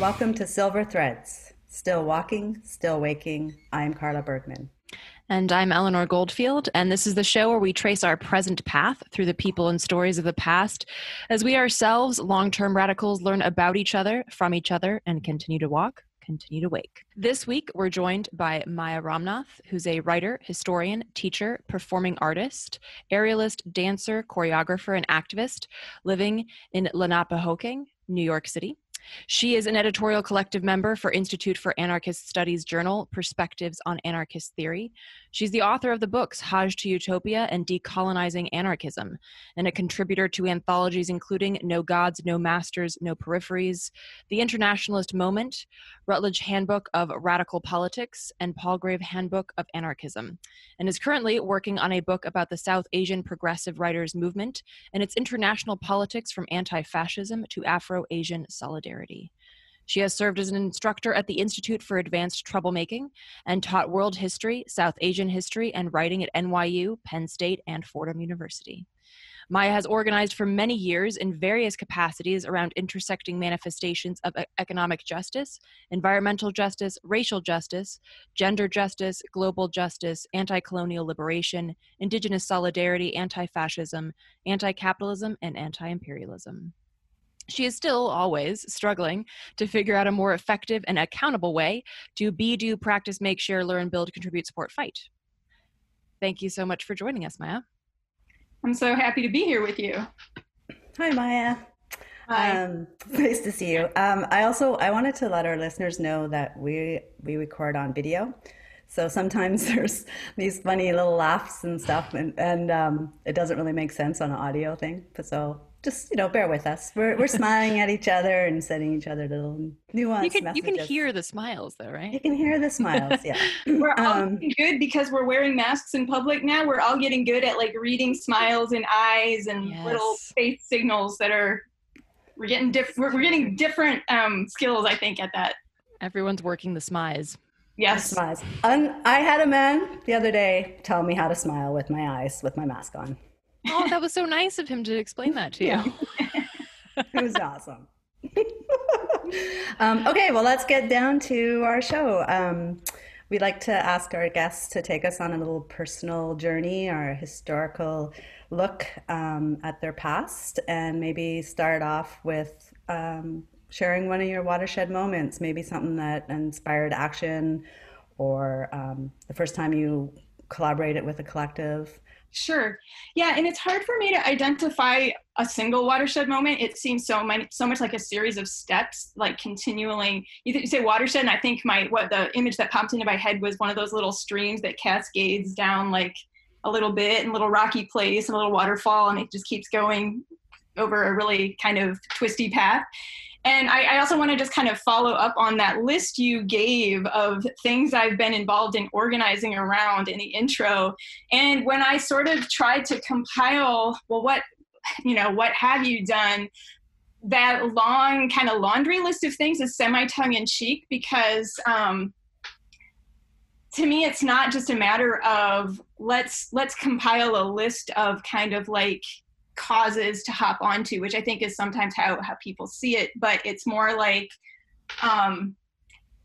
Welcome to Silver Threads. Still walking, still waking. I'm Carla Bergman. And I'm Eleanor Goldfield, and this is the show where we trace our present path through the people and stories of the past, as we ourselves, long-term radicals, learn about each other, from each other, and continue to walk, continue to wake. This week, we're joined by Maia Ramnath, who's a writer, historian, teacher, performing artist, aerialist, dancer, choreographer, and activist living in Lenapehoking, New York City. She is an editorial collective member for Institute for Anarchist Studies journal, Perspectives on Anarchist Theory. She's the author of the books Hajj to Utopia and Decolonizing Anarchism, and a contributor to anthologies including No Gods, No Masters, No Peripheries, The Internationalist Moment, Routledge Handbook of Radical Politics, and Palgrave Handbook of Anarchism, and is currently working on a book about the South Asian progressive writers movement and its international politics from anti-fascism to Afro-Asian solidarity. She has served as an instructor at the Institute for Advanced Troublemaking and taught world history, South Asian history, and writing at NYU, Penn State, and Fordham University. Maia has organized for many years in various capacities around intersecting manifestations of economic justice, environmental justice, racial justice, gender justice, global justice, anti-colonial liberation, indigenous solidarity, anti-fascism, anti-capitalism, and anti-imperialism. She is still always struggling to figure out a more effective and accountable way to be, do, practice, make, share, learn, build, contribute, support, fight. Thank you so much for joining us, Maia. I'm so happy to be here with you. Hi, Maia. Hi. Nice to see you. I wanted to let our listeners know that we record on video. So sometimes there's these funny little laughs and stuff, and it doesn't really make sense on an audio thing. But so just, bear with us. We're smiling at each other and sending each other little nuanced messages. You can hear the smiles, though, right? You can hear the smiles, yeah. We're all getting good because we're wearing masks in public now. We're all getting good at reading smiles and eyes and little face signals that we're getting different skills, I think, at that. Everyone's working the smiles. Yes. The smiles. I had a man the other day tell me how to smile with my eyes with my mask on. Oh, that was so nice of him to explain that to you. It was awesome. Okay, well, let's get down to our show. We'd like to ask our guests to take us on a little personal journey, our historical look at their past, and maybe start off with sharing one of your watershed moments, maybe something that inspired action or the first time you collaborated with a collective. Sure. Yeah, and it's hard for me to identify a single watershed moment. It seems so much like a series of steps, like continuing. You say watershed, and I think the image that popped into my head was one of those little streams that cascades down like a little bit in a little rocky place and a little waterfall, and it just keeps going over a really kind of twisty path. And I also want to just kind of follow up on that list you gave of things I've been involved in organizing around in the intro. And when I sort of tried to compile, well, what have you done? That long kind of laundry list of things is semi-tongue-in-cheek because to me, it's not just a matter of let's compile a list of kind of like causes to hop onto, which I think is sometimes how people see it, but it's more like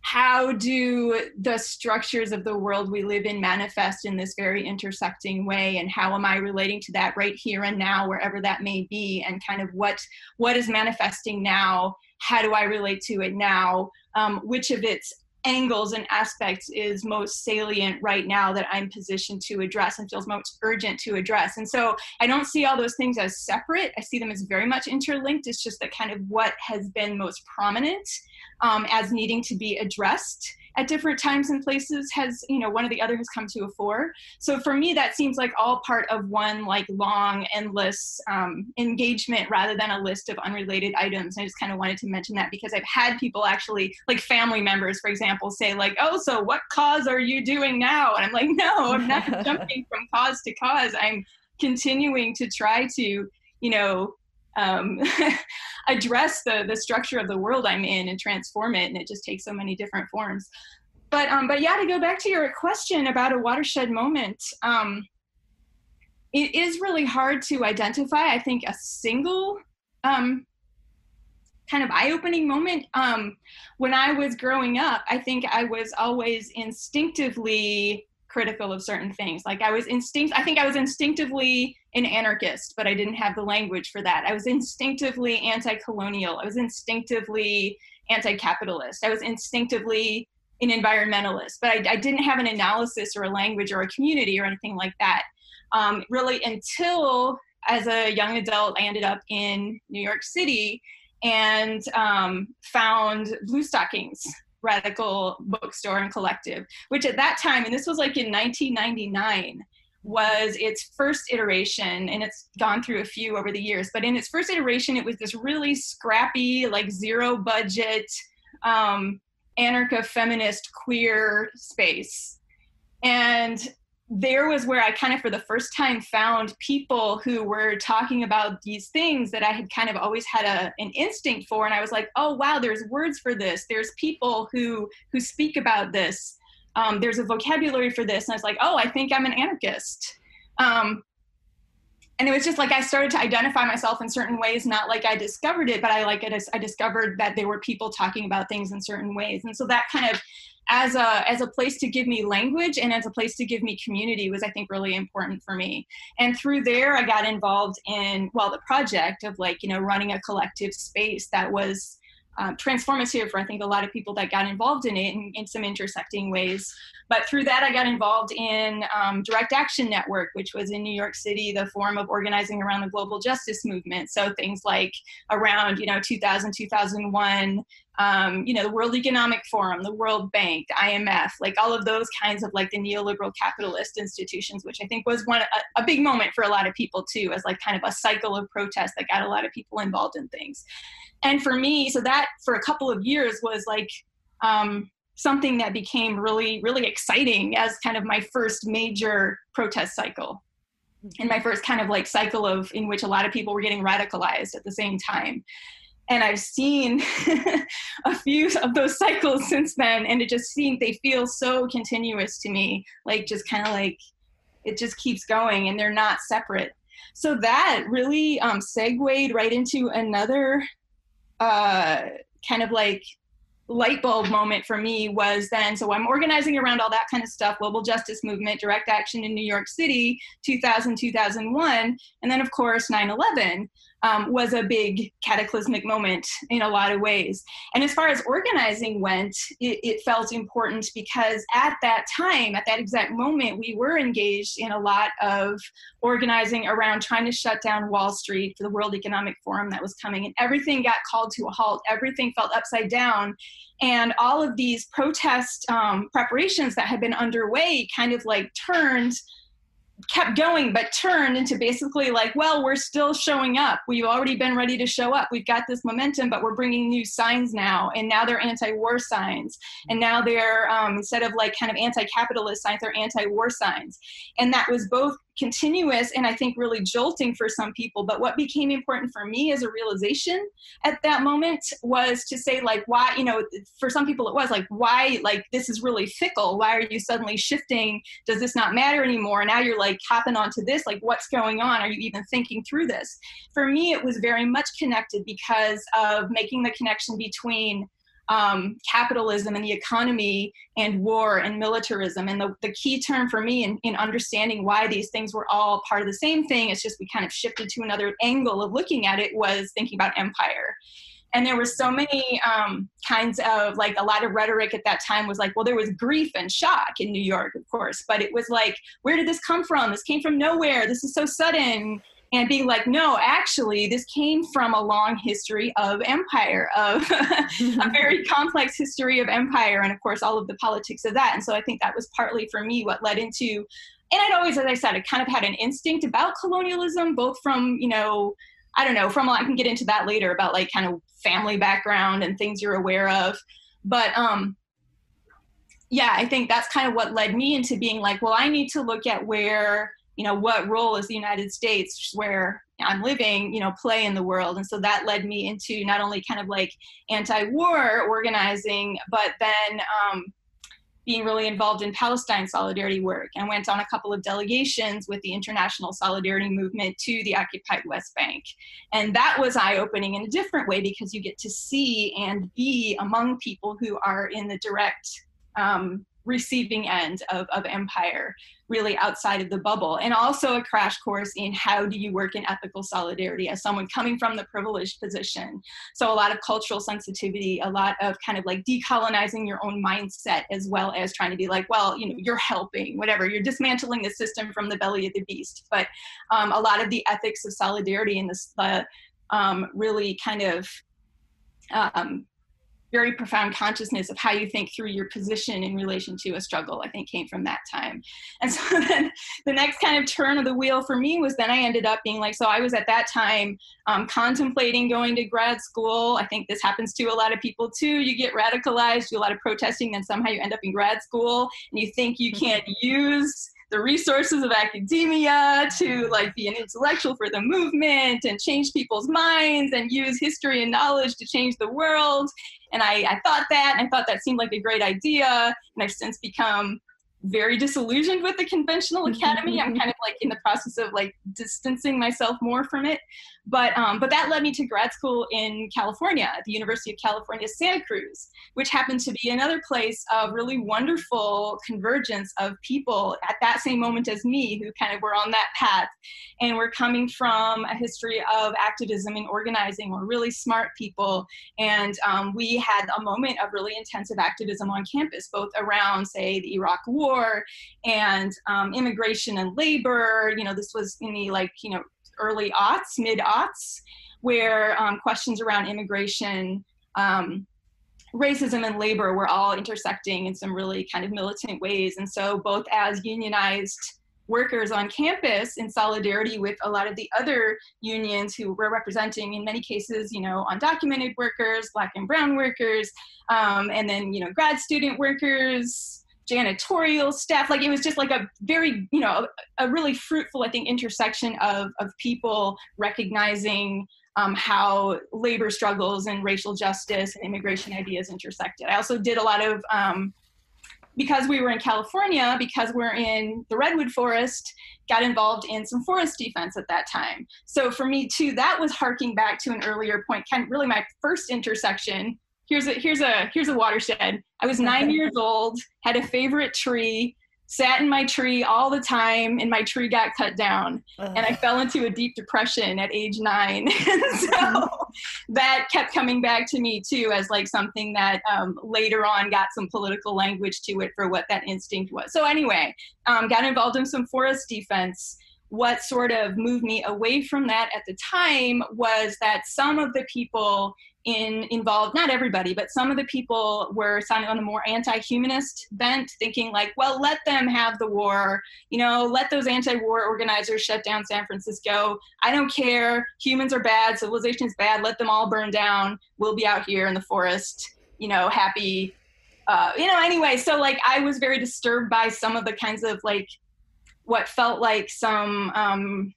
how do the structures of the world we live in manifest in this very intersecting way, and how am I relating to that right here and now, wherever that may be, and kind of what is manifesting now, how do I relate to it now, which of its angles and aspects is most salient right now that I'm positioned to address and feels most urgent to address. And so I don't see all those things as separate. I see them as very much interlinked. It's just that kind of what has been most prominent as needing to be addressed at different times and places has, one or the other has come to a fore. So for me, that seems like all part of one like long, endless engagement rather than a list of unrelated items. I just kind of wanted to mention that because I've had people actually, like family members, for example, say like, oh, so what cause are you doing now? And I'm like, no, I'm not jumping from cause to cause. I'm continuing to try to, address the structure of the world I'm in and transform it, and it just takes so many different forms. But yeah, to go back to your question about a watershed moment, it is really hard to identify, I think, a single kind of eye-opening moment. When I was growing up, I think I was always instinctively critical of certain things. Like I think I was instinctively an anarchist, but I didn't have the language for that. I was instinctively anti-colonial. I was instinctively anti-capitalist. I was instinctively an environmentalist, but I didn't have an analysis or a language or a community or anything like that. Really until as a young adult, I ended up in New York City and found Blue Stockings Radical Bookstore and Collective, which at that time, and this was like in 1999, was its first iteration, and it's gone through a few over the years, but in its first iteration, it was this really scrappy, like zero budget, anarcho-feminist queer space. And there was where I kind of, for the first time, found people who were talking about these things that I had kind of always had an instinct for. And I was like, oh, wow, there's words for this. There's people who speak about this. There's a vocabulary for this. And I was like, oh, I think I'm an anarchist. And it was just like I started to identify myself in certain ways, not like I discovered it, but I discovered that there were people talking about things in certain ways. And so that kind of, as a place to give me language and as a place to give me community was, I think, really important for me. And through there, I got involved in, the project of running a collective space that was transformative for, I think, a lot of people that got involved in it in some intersecting ways. But through that, I got involved in Direct Action Network, which was in New York City, the forum of organizing around the global justice movement. So things like around, 2000, 2001, the World Economic Forum, the World Bank, the IMF, like all of those kinds of like the neoliberal capitalist institutions, which I think was a big moment for a lot of people too, as like kind of a cycle of protest that got a lot of people involved in things. And for me, so that for a couple of years was like something that became really, really exciting as kind of my first major protest cycle. And my first kind of like cycle in which a lot of people were getting radicalized at the same time. And I've seen a few of those cycles since then, and they feel so continuous to me, like just kind of like it just keeps going and they're not separate. So that really segued right into another kind of like light bulb moment for me was then, so I'm organizing around all that kind of stuff, global justice movement, direct action in New York City, 2000, 2001. And then of course, 9/11 was a big cataclysmic moment in a lot of ways. And as far as organizing went, it felt important because at that time, at that exact moment, we were engaged in a lot of organizing around trying to shut down Wall Street for the World Economic Forum that was coming, and everything got called to a halt. Everything felt upside down. And all of these protest preparations that had been underway kind of like kept going, but turned into basically like, well, we're still showing up. We've already been ready to show up. We've got this momentum, but we're bringing new signs now. And now they're anti-war signs. And now they're, instead of like kind of anti-capitalist signs, they're anti-war signs. And that was both continuous and I think really jolting for some people. But what became important for me as a realization at that moment was to say like, why, for some people it was like, why, like, this is really fickle. Why are you suddenly shifting? Does this not matter anymore? Now you're like hopping onto this, like what's going on? Are you even thinking through this? For me, it was very much connected because of making the connection between capitalism and the economy and war and militarism. And the key term for me in understanding why these things were all part of the same thing, it's just we kind of shifted to another angle of looking at it, was thinking about empire. And there were so many kinds of, like, a lot of rhetoric at that time was like, well, there was grief and shock in New York, of course, but it was like, where did this come from? This came from nowhere. This is so sudden. And being like, no, actually, this came from a long history of empire, of a very complex history of empire, and of course, all of the politics of that. And so I think that was partly for me what led into, and I'd always, as I said, I kind of had an instinct about colonialism, both from, I don't know, I can get into that later about like kind of family background and things you're aware of. But yeah, I think that's kind of what led me into being like, well, I need to look at where, what role is the United States, where I'm living, play in the world. And so that led me into not only kind of like anti-war organizing, but then being really involved in Palestine solidarity work, and went on a couple of delegations with the international solidarity movement to the occupied West Bank. And that was eye-opening in a different way, because you get to see and be among people who are in the direct receiving end of empire, really outside of the bubble. And also a crash course in how do you work in ethical solidarity as someone coming from the privileged position. So a lot of cultural sensitivity, a lot of kind of like decolonizing your own mindset, as well as trying to be like, well, you know, you're helping, whatever, you're dismantling the system from the belly of the beast. But a lot of the ethics of solidarity and this really kind of very profound consciousness of how you think through your position in relation to a struggle, I think came from that time. And so then the next kind of turn of the wheel for me was then I ended up being like, so I was at that time contemplating going to grad school. I think this happens to a lot of people too. You get radicalized, do a lot of protesting, then somehow you end up in grad school and you think you can't use the resources of academia to like be an intellectual for the movement and change people's minds and use history and knowledge to change the world. And I thought that, and I thought that seemed like a great idea. And I've since become very disillusioned with the conventional academy. I'm kind of like in the process of like distancing myself more from it. But that led me to grad school in California, at the University of California, Santa Cruz, which happened to be another place of really wonderful convergence of people at that same moment as me, who kind of were on that path. And we're coming from a history of activism and organizing. We're really smart people. And we had a moment of really intensive activism on campus, both around, say, the Iraq War and immigration and labor. You know, this was in the early aughts, mid-aughts, where questions around immigration, racism, and labor were all intersecting in some really kind of militant ways. And so both as unionized workers on campus in solidarity with a lot of the other unions who were representing, in many cases, you know, undocumented workers, Black and brown workers, and then, you know, grad student workers, janitorial staff. Like, it was just like a very, you know, a really fruitful, I think, intersection of people recognizing how labor struggles and racial justice and immigration ideas intersected. I also did a lot of, because we were in California, because we're in the redwood forest, got involved in some forest defense at that time. So for me too, that was harking back to an earlier point, kind of really my first intersection. Here's a watershed. I was 9 years old, had a favorite tree, sat in my tree all the time, and my tree got cut down. And I fell into a deep depression at age 9. And so that kept coming back to me too, as like something that later on got some political language to it for what that instinct was. So anyway, got involved in some forest defense. What sort of moved me away from that at the time was that some of the people involved, not everybody, but some of the people were sounding on a more anti-humanist bent, thinking like, well, let them have the war, you know, let those anti-war organizers shut down San Francisco. I don't care. Humans are bad. Civilization is bad. Let them all burn down. We'll be out here in the forest, you know, happy, you know, anyway. So like, I was very disturbed by some of the kinds of like, what felt like some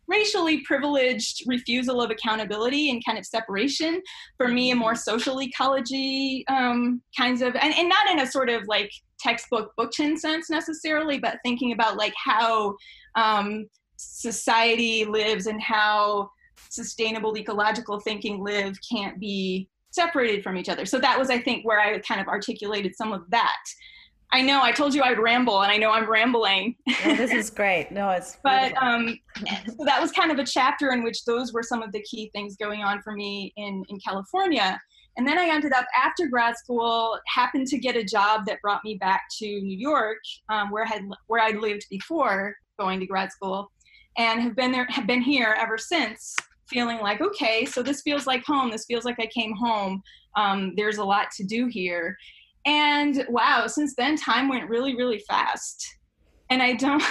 racially privileged refusal of accountability and kind of separation. For me, a more social ecology kinds of, and not in a sort of like textbook bookchin sense necessarily, but thinking about like how society lives and how sustainable ecological thinking live can't be separated from each other. So that was, I think, where I kind of articulated some of that. I know I told you I would ramble, and I know I'm rambling. Oh, this is great. No, it's but so that was kind of a chapter in which those were some of the key things going on for me in California. And then I ended up, after grad school, happened to get a job that brought me back to New York, where I'd lived before going to grad school, and have been here ever since, feeling like, okay, so this feels like home. This feels like I came home. There's a lot to do here. And wow, since then, time went really, really fast. And I don't,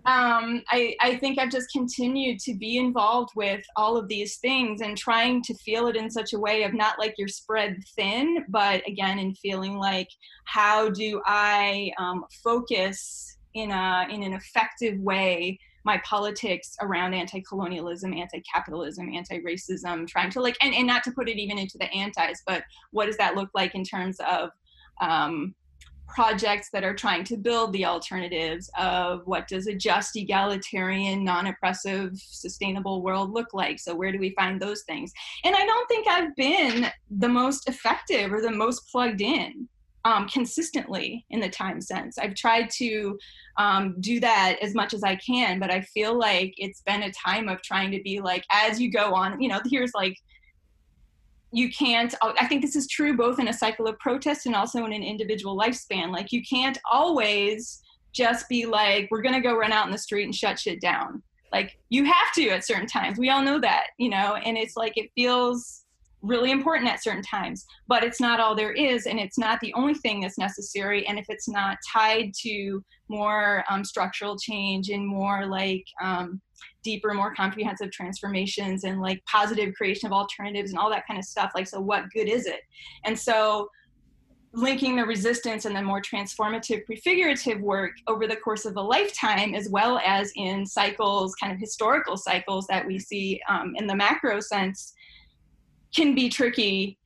I think I've just continued to be involved with all of these things and trying to feel it in such a way of not like you're spread thin, but again, in feeling like, how do I focus in an effective way my politics around anti-colonialism, anti-capitalism, anti-racism, trying to like, and not to put it even into the antis, but what does that look like in terms of projects that are trying to build the alternatives of what does a just, egalitarian, non-oppressive, sustainable world look like. So where do we find those things? And I don't think I've been the most effective or the most plugged in consistently in the time sense. I've tried to do that as much as I can, but I feel like it's been a time of trying to be like, as you go on, here's like, you can't, I think this is true both in a cycle of protest and also in an individual lifespan. Like, you can't always just be like, we're going to go run out in the street and shut shit down. Like, you have to at certain times. We all know that, and it's like, it feels really important at certain times, but it's not all there is. And it's not the only thing that's necessary. And if it's not tied to more structural change and more like deeper, more comprehensive transformations and like positive creation of alternatives and all that kind of stuff, like, so what good is it? And so linking the resistance and the more transformative prefigurative work over the course of a lifetime, as well as in cycles, kind of historical cycles that we see in the macro sense, can be tricky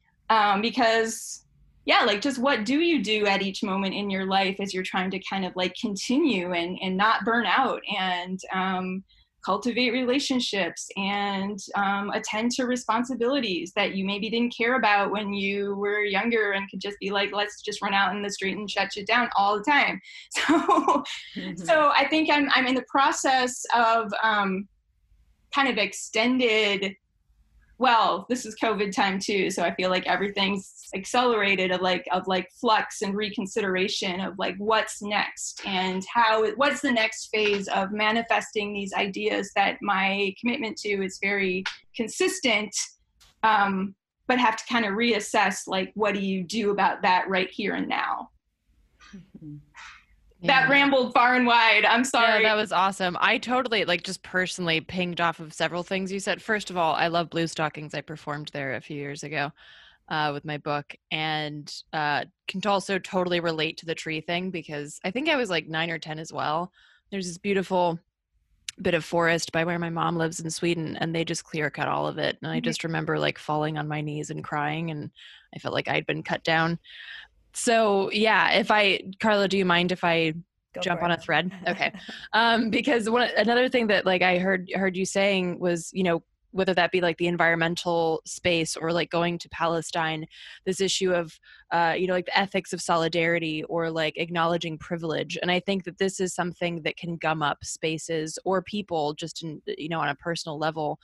because, like, just what do you do at each moment in your life as you're trying to kind of like continue and not burn out and cultivate relationships and attend to responsibilities that you maybe didn't care about when you were younger and could just be like, let's just run out in the street and shut you down all the time. So I think I'm in the process of kind of extended, well, this is COVID time too, so I feel like everything's accelerated of like flux and reconsideration of like what's next and what's the next phase of manifesting these ideas that my commitment to is very consistent, but have to kind of reassess like, what do you do about that right here and now? That rambled far and wide. I'm sorry. Yeah, that was awesome. I totally, like, just personally pinged off of several things you said. First of all, I love Blue Stockings. I performed there a few years ago with my book, and can also totally relate to the tree thing because I think I was like 9 or 10 as well. There's this beautiful bit of forest by where my mom lives in Sweden, and they just clear cut all of it. And I just remember like falling on my knees and crying, and I felt like I'd been cut down. So yeah, Carla, do you mind if I jump on a thread? Okay. Because another thing that like I heard you saying was, whether that be like the environmental space or like going to Palestine, this issue of, like the ethics of solidarity or like acknowledging privilege. And I think that this is something that can gum up spaces or people just in, on a personal level.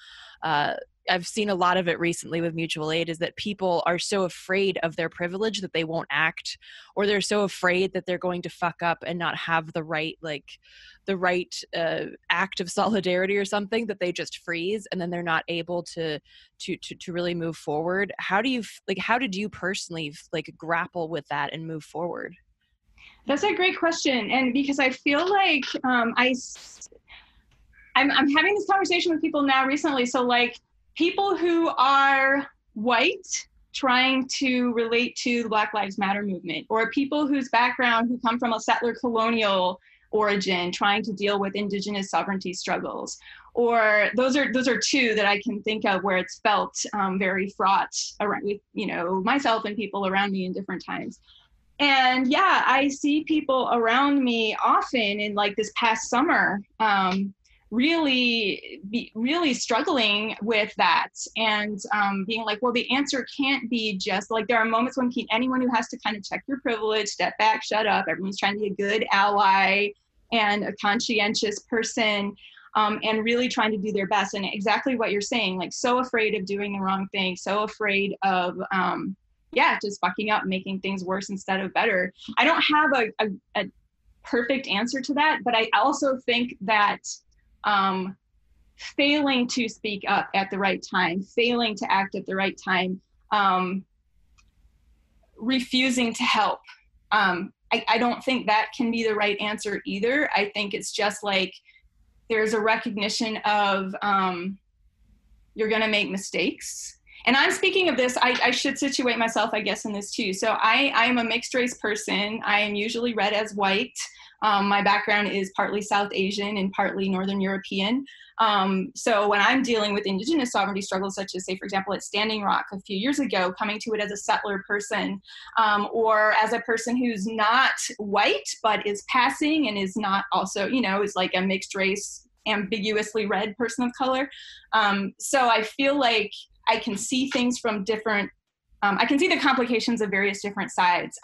I've seen a lot of it recently with mutual aid, is that people are so afraid of their privilege that they won't act, or they're so afraid that they're going to fuck up and not have the right act of solidarity or something, that they just freeze, and then they're not able to really move forward. How did you personally like grapple with that and move forward? That's a great question. And because I feel like I'm having this conversation with people now recently. So like, people who are white trying to relate to the Black Lives Matter movement, or people whose background who come from a settler colonial origin trying to deal with indigenous sovereignty struggles, or those are two that I can think of where it's felt very fraught around with myself and people around me in different times. And yeah, I see people around me often in like this past summer really struggling with that, and being like, well, the answer can't be just like, there are moments when anyone who has to kind of check your privilege, step back, shut up, everyone's trying to be a good ally and a conscientious person, and really trying to do their best. And exactly what you're saying, like, so afraid of doing the wrong thing, so afraid of just fucking up, making things worse instead of better. I don't have a perfect answer to that, but I also think that failing to speak up at the right time, failing to act at the right time, refusing to help. I don't think that can be the right answer either. I think it's just like, there's a recognition of you're going to make mistakes. And I'm speaking of this, I should situate myself, I guess, in this too. So I am a mixed race person. I am usually read as white. My background is partly South Asian and partly Northern European. So when I'm dealing with Indigenous sovereignty struggles, such as, say, for example, at Standing Rock a few years ago, coming to it as a settler person, or as a person who's not white, but is passing and is not also, is like a mixed race, ambiguously red person of color. So I feel like I can see things from different, I can see the complications of various different sides.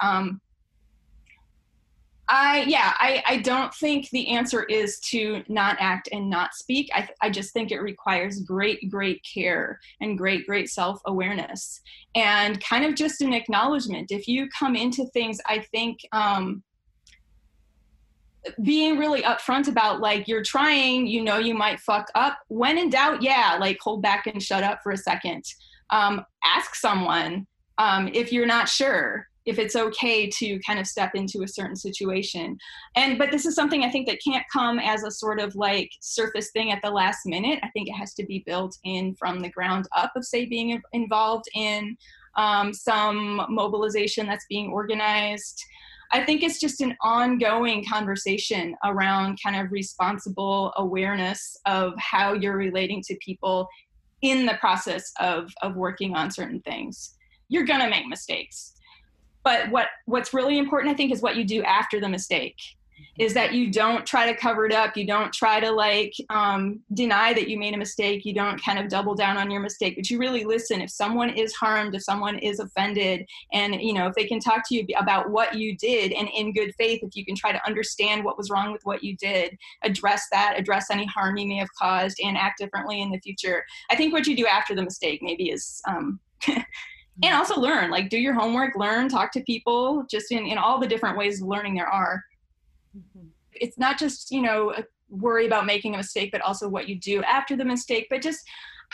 I don't think the answer is to not act and not speak. I just think it requires great care and great self-awareness and kind of just an acknowledgement. If you come into things, I think, being really upfront about, like, you're trying, you might fuck up. When in doubt, like, hold back and shut up for a second. Ask someone if you're not sure, if it's okay to kind of step into a certain situation. But this is something I think that can't come as a sort of like surface thing at the last minute. I think it has to be built in from the ground up of, say, being involved in some mobilization that's being organized. I think it's just an ongoing conversation around kind of responsible awareness of how you're relating to people in the process of working on certain things. You're gonna make mistakes. But what's really important, I think, is what you do after the mistake, is that you don't try to cover it up. You don't try to deny that you made a mistake. You don't kind of double down on your mistake, but you really listen. If someone is harmed, if someone is offended, and, if they can talk to you about what you did, and in good faith, if you can try to understand what was wrong with what you did, address any harm you may have caused, and act differently in the future. I think what you do after the mistake maybe is, and also learn, do your homework, learn, talk to people, just in all the different ways of learning there are. Mm-hmm. It's not just, worry about making a mistake, but also what you do after the mistake. But just,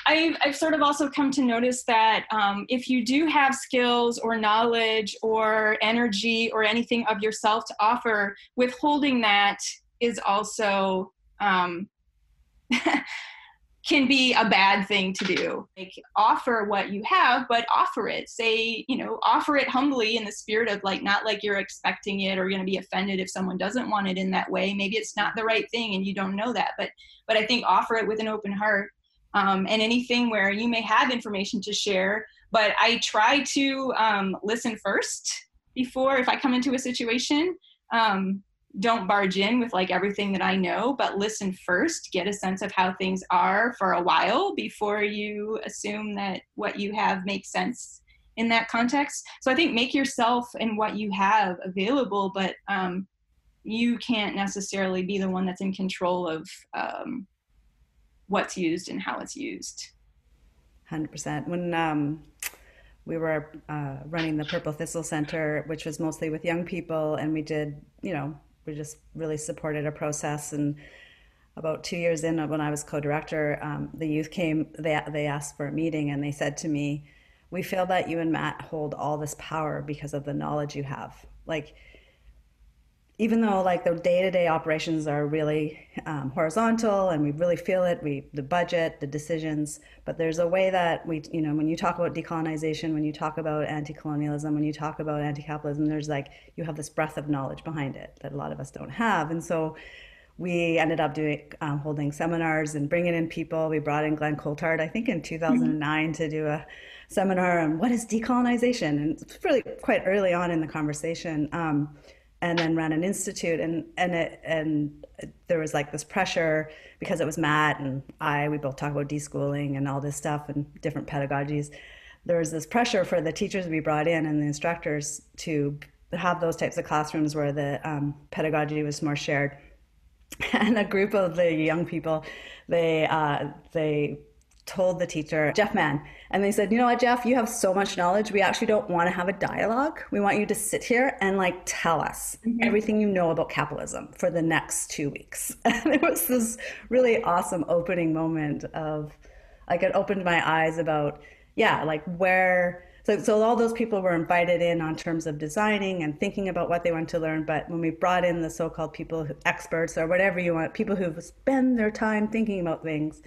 I've sort of also come to notice that if you do have skills or knowledge or energy or anything of yourself to offer, withholding that is also can be a bad thing to do. Offer what you have, but offer it. Say, offer it humbly in the spirit of not like you're expecting it or going to be offended if someone doesn't want it in that way. Maybe it's not the right thing and you don't know that, but I think offer it with an open heart. And anything where you may have information to share, but I try to listen first before, if I come into a situation. Don't barge in with everything that I know, but listen first, get a sense of how things are for a while before you assume that what you have makes sense in that context. So I think make yourself and what you have available, but you can't necessarily be the one that's in control of what's used and how it's used. 100%. When we were running the Purple Thistle Center, which was mostly with young people, and we did, we just really supported a process. And about 2 years in, when I was co-director, the youth came, they asked for a meeting, and they said to me, "We feel that you and Matt hold all this power because of the knowledge you have." Even though the day-to-day operations are really horizontal and we really feel it, the budget, the decisions, but there's a way that when you talk about decolonization, when you talk about anti-colonialism, when you talk about anti-capitalism, there's you have this breadth of knowledge behind it that a lot of us don't have. And so we ended up holding seminars and bringing in people. We brought in Glenn Coulthard, I think in 2009, to do a seminar on what is decolonization. And it's really quite early on in the conversation. And then ran an institute, and there was this pressure, because it was Matt and we both talk about deschooling and all this stuff and different pedagogies. There was this pressure for the teachers we brought in and the instructors to have those types of classrooms where the pedagogy was more shared. And a group of the young people, they told the teacher, Jeff Mann, and they said, "You know what, Jeff, you have so much knowledge. We actually don't want to have a dialogue. We want you to sit here and tell us everything you know about capitalism for the next 2 weeks." And it was this really awesome opening moment of, it opened my eyes about, where, so all those people were invited in on terms of designing and thinking about what they want to learn. But when we brought in the so-called experts or whatever you want, people who've spent their time thinking about things,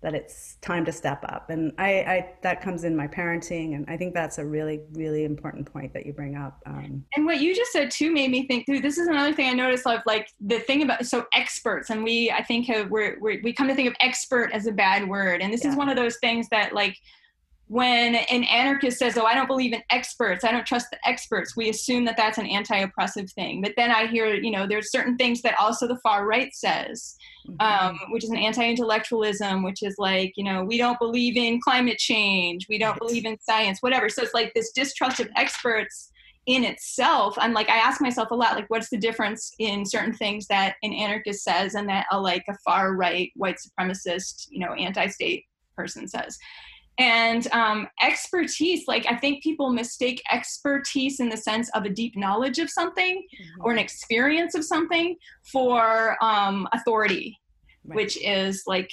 that it's time to step up. And I that comes in my parenting, and I think that's a really, really important point that you bring up. And what you just said too made me think through. This is another thing I noticed of like the thing about, so experts, and I think we come to think of expert as a bad word. And this is one of those things that, like, when an anarchist says, oh, I don't believe in experts, I don't trust the experts, we assume that that's an anti-oppressive thing. But then I hear, there's certain things that also the far right says, which is an anti-intellectualism, which is like, we don't believe in climate change, we don't believe in science, whatever. So it's like this distrust of experts in itself. I'm like, I ask myself a lot, like, what's the difference in certain things that an anarchist says and that a far right white supremacist, anti-state person says? And expertise, like, I think people mistake expertise in the sense of a deep knowledge of something or an experience of something for authority, which is like,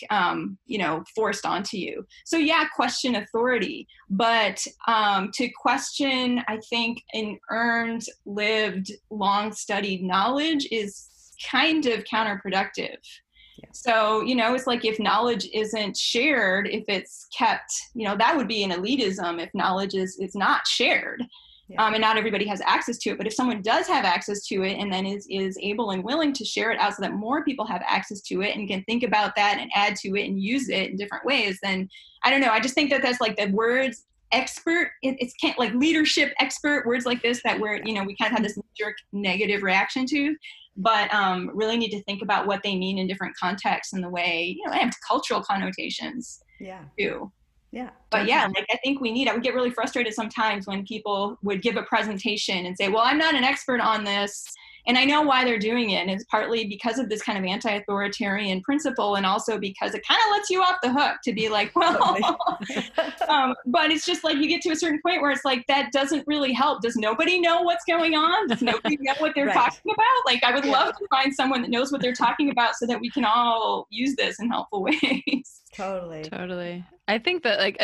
forced onto you. So yeah, question authority, but to question, I think, an earned, lived, long-studied knowledge is kind of counterproductive. So, it's like if knowledge isn't shared, if it's kept, that would be an elitism if knowledge is not shared. And not everybody has access to it. But if someone does have access to it and then is able and willing to share it out so that more people have access to it and can think about that and add to it and use it in different ways, then I don't know. I just think that that's like the words expert, it's can't, like leadership expert, words like this that we kind of have this jerk negative reaction to. But really need to think about what they mean in different contexts and the way, they have cultural connotations too. Yeah. But yeah, like I think I would get really frustrated sometimes when people would give a presentation and say, well, I'm not an expert on this. And I know why they're doing it. And it's partly because of this kind of anti-authoritarian principle, and also because it kind of lets you off the hook to be like, well, but it's just like you get to a certain point where it's like, that doesn't really help. Does nobody know what's going on? Does nobody know what they're talking about? Like, I would love to find someone that knows what they're talking about so that we can all use this in helpful ways. Totally. I think that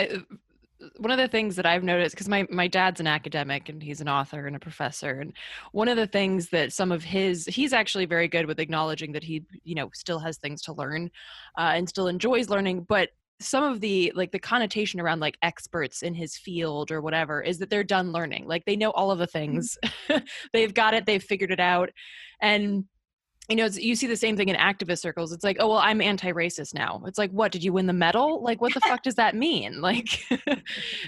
one of the things that I've noticed, because my dad's an academic and he's an author and a professor, and one of the things that he's actually very good with acknowledging that he, still has things to learn and still enjoys learning, but some of the connotation around like experts in his field or whatever is that they're done learning. Like, they know all of the things, they've got it, they've figured it out. And you see the same thing in activist circles. It's like, oh, well, I'm anti-racist now. It's like, what, did you win the medal? Like, what the fuck does that mean? Like,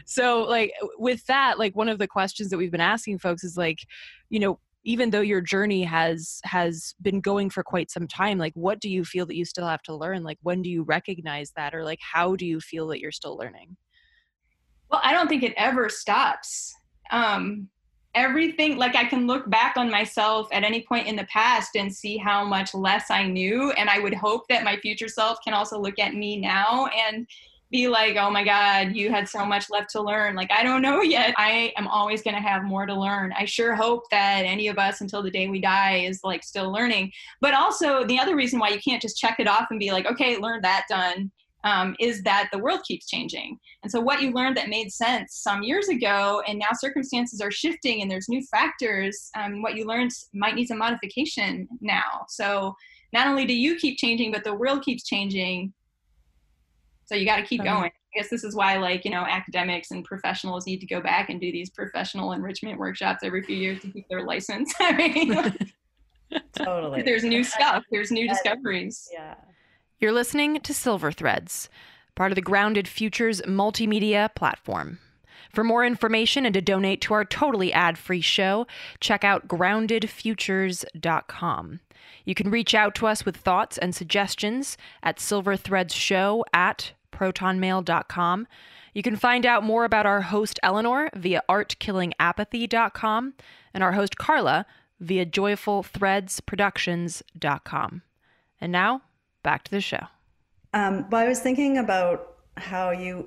so like with that, like one of the questions that we've been asking folks is like, even though your journey has been going for quite some time, like, what do you feel that you still have to learn? Like, when do you recognize that? Or like, how do you feel that you're still learning? Well, I don't think it ever stops. Everything, like, I can look back on myself at any point in the past and see how much less I knew. And I would hope that my future self can also look at me now and be like, oh my God, you had so much left to learn. Like, I don't know yet. I am always going to have more to learn. I sure hope that any of us until the day we die is like still learning. But also the other reason why you can't just check it off and be like, okay, learned that, done. Is that the world keeps changing. And so what you learned that made sense some years ago, and now circumstances are shifting and there's new factors, what you learned might need some modification now. So not only do you keep changing, but the world keeps changing. So you got to keep going. I guess this is why, like, academics and professionals need to go back and do these professional enrichment workshops every few years to keep their license. I mean, totally. There's new stuff. There's new discoveries. Yeah. You're listening to Silver Threads, part of the Grounded Futures multimedia platform. For more information and to donate to our totally ad-free show, check out groundedfutures.com. You can reach out to us with thoughts and suggestions at silverthreadshow@protonmail.com. You can find out more about our host Eleanor via artkillingapathy.com and our host Carla via joyfulthreadsproductions.com. And now, back to the show. Well, I was thinking about how it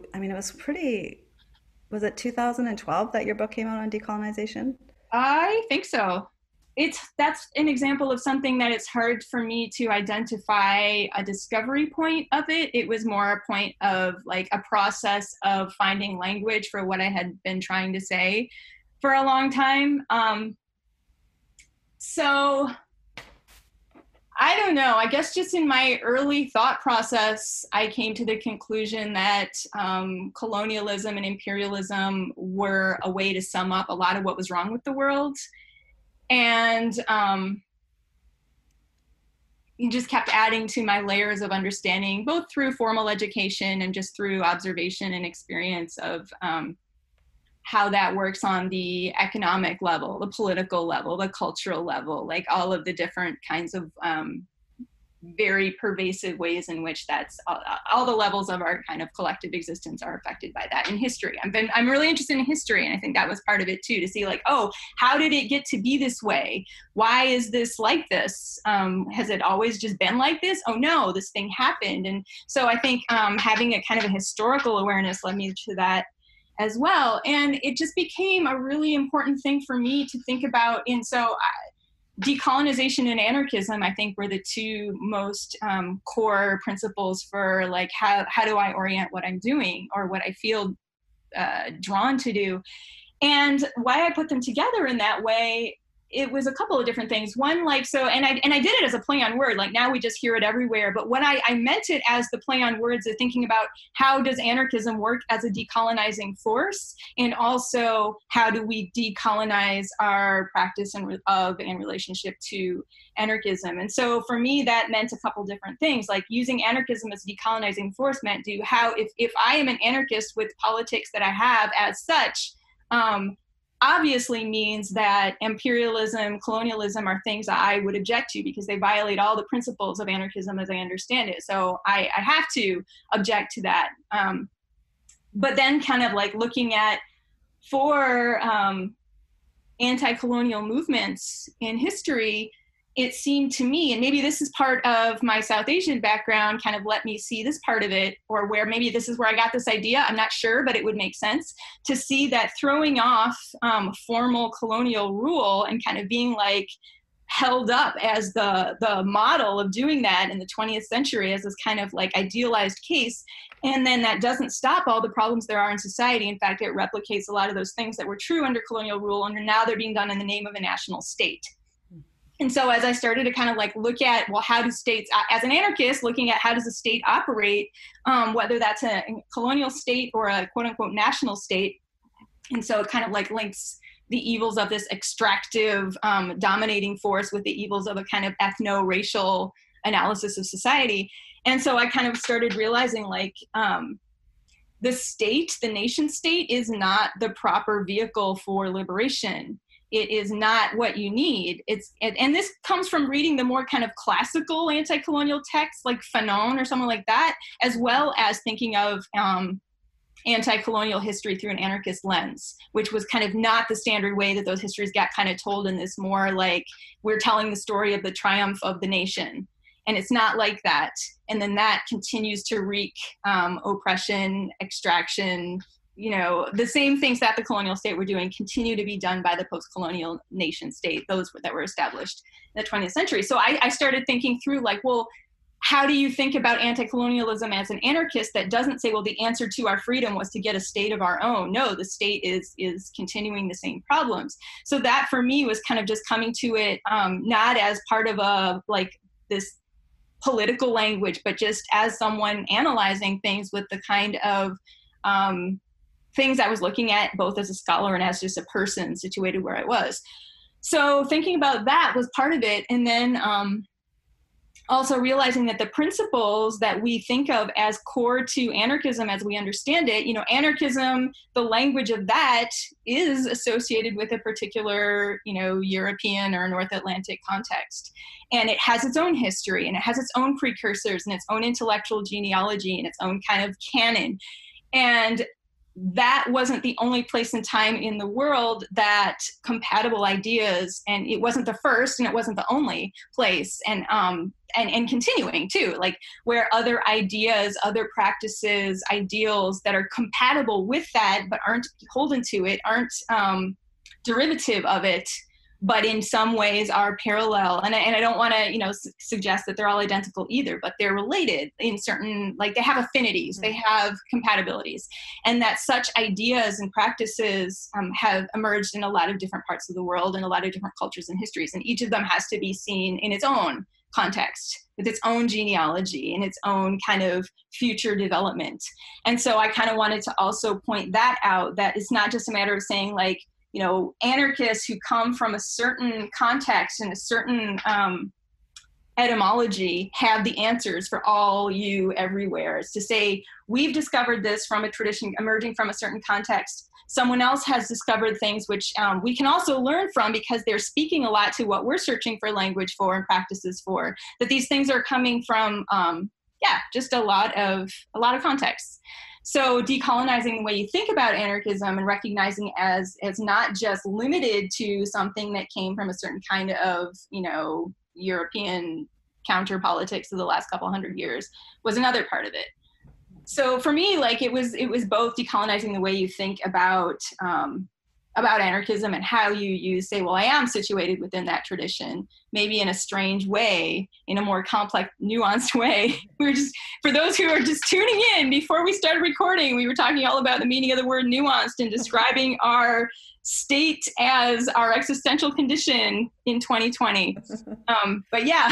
was it 2012 that your book came out on decolonization? I think so. That's an example of something that it's hard for me to identify a discovery point of it. It was more a point of like a process of finding language for what I had been trying to say for a long time. So I don't know. I guess just in my early thought process, I came to the conclusion that colonialism and imperialism were a way to sum up a lot of what was wrong with the world. And you just kept adding to my layers of understanding, both through formal education and just through observation and experience of how that works on the economic level, the political level, the cultural level, like all of the different kinds of very pervasive ways in which that's all the levels of our kind of collective existence are affected by that in history. I'm really interested in history, and I think that was part of it too, to see like, oh, how did it get to be this way? Why is this like this? Has it always just been like this? Oh no, this thing happened. And so I think having a kind of a historical awareness led me to that as well. And it just became a really important thing for me to think about. And so decolonization and anarchism, I think, were the two most core principles for like, how do I orient what I'm doing or what I feel drawn to do. And why I put them together in that way, it was a couple of different things. One, like, so, and I did it as a play on word, like now we just hear it everywhere. But when I meant it as the play on words of thinking about how does anarchism work as a decolonizing force? And also how do we decolonize our practice and relationship to anarchism? And so for me, that meant a couple different things, like using anarchism as a decolonizing force meant if I am an anarchist with politics that I have as such, obviously means that imperialism, colonialism are things that I would object to because they violate all the principles of anarchism as I understand it. So I have to object to that. But then kind of like looking at for anti-colonial movements in history, it seemed to me, and maybe this is part of my South Asian background, kind of let me see this part of it, or where maybe this is where I got this idea, I'm not sure, but it would make sense to see that throwing off formal colonial rule and kind of being like held up as the model of doing that in the 20th century as this kind of like idealized case. And then that doesn't stop all the problems there are in society. In fact, it replicates a lot of those things that were true under colonial rule, and now they're being done in the name of a national state. And so as I started to kind of like look at, well, how do states, as an anarchist, looking at how does a state operate, whether that's a colonial state or a quote unquote national state. And so it kind of like links the evils of this extractive dominating force with the evils of a kind of ethno-racial analysis of society. And so I kind of started realizing like the state, the nation state, is not the proper vehicle for liberation. It is not what you need. And this comes from reading the more kind of classical anti-colonial texts like Fanon or someone like that, as well as thinking of anti-colonial history through an anarchist lens, which was kind of not the standard way that those histories got kind of told in this more like, we're telling the story of the triumph of the nation. And it's not like that. And then that continues to wreak oppression, extraction, you know, the same things that the colonial state were doing continue to be done by the post-colonial nation state, those that were established in the 20th century. So I started thinking through like, well, how do you think about anti-colonialism as an anarchist that doesn't say, well, the answer to our freedom was to get a state of our own? No, the state is continuing the same problems. So that for me was kind of just coming to it, not as part of a like this political language, but just as someone analyzing things with the kind of things I was looking at both as a scholar and as just a person situated where I was. So thinking about that was part of it. And then also realizing that the principles that we think of as core to anarchism as we understand it, you know, anarchism, the language of that is associated with a particular, you know, European or North Atlantic context. And it has its own history and it has its own precursors and its own intellectual genealogy and its own kind of canon. And that wasn't the only place and time in the world that compatible ideas, and it wasn't the first and it wasn't the only place, and continuing too, like where other ideas, other practices, ideals that are compatible with that but aren't beholden to it, aren't derivative of it, but in some ways are parallel. And I don't want to, you know, suggest that they're all identical either, but they're related in certain, like they have affinities, they have compatibilities, and that such ideas and practices have emerged in a lot of different parts of the world and a lot of different cultures and histories. And each of them has to be seen in its own context, with its own genealogy and its own kind of future development. And so I kind of wanted to also point that out, that it's not just a matter of saying like, you know, anarchists who come from a certain context and a certain etymology have the answers for all you everywhere. It's to say, we've discovered this from a tradition emerging from a certain context. Someone else has discovered things which we can also learn from, because they're speaking a lot to what we're searching for language for and practices for, that these things are coming from, just a lot of contexts. So decolonizing the way you think about anarchism and recognizing as not just limited to something that came from a certain kind of, you know, European counter politics of the last couple hundred years was another part of it. So for me, like it was both decolonizing the way you think about anarchism and how you say, well, I am situated within that tradition, maybe in a strange way, in a more complex, nuanced way. We were just, for those who are just tuning in, before we started recording, we were talking all about the meaning of the word nuanced and describing our state as our existential condition in 2020. But yeah,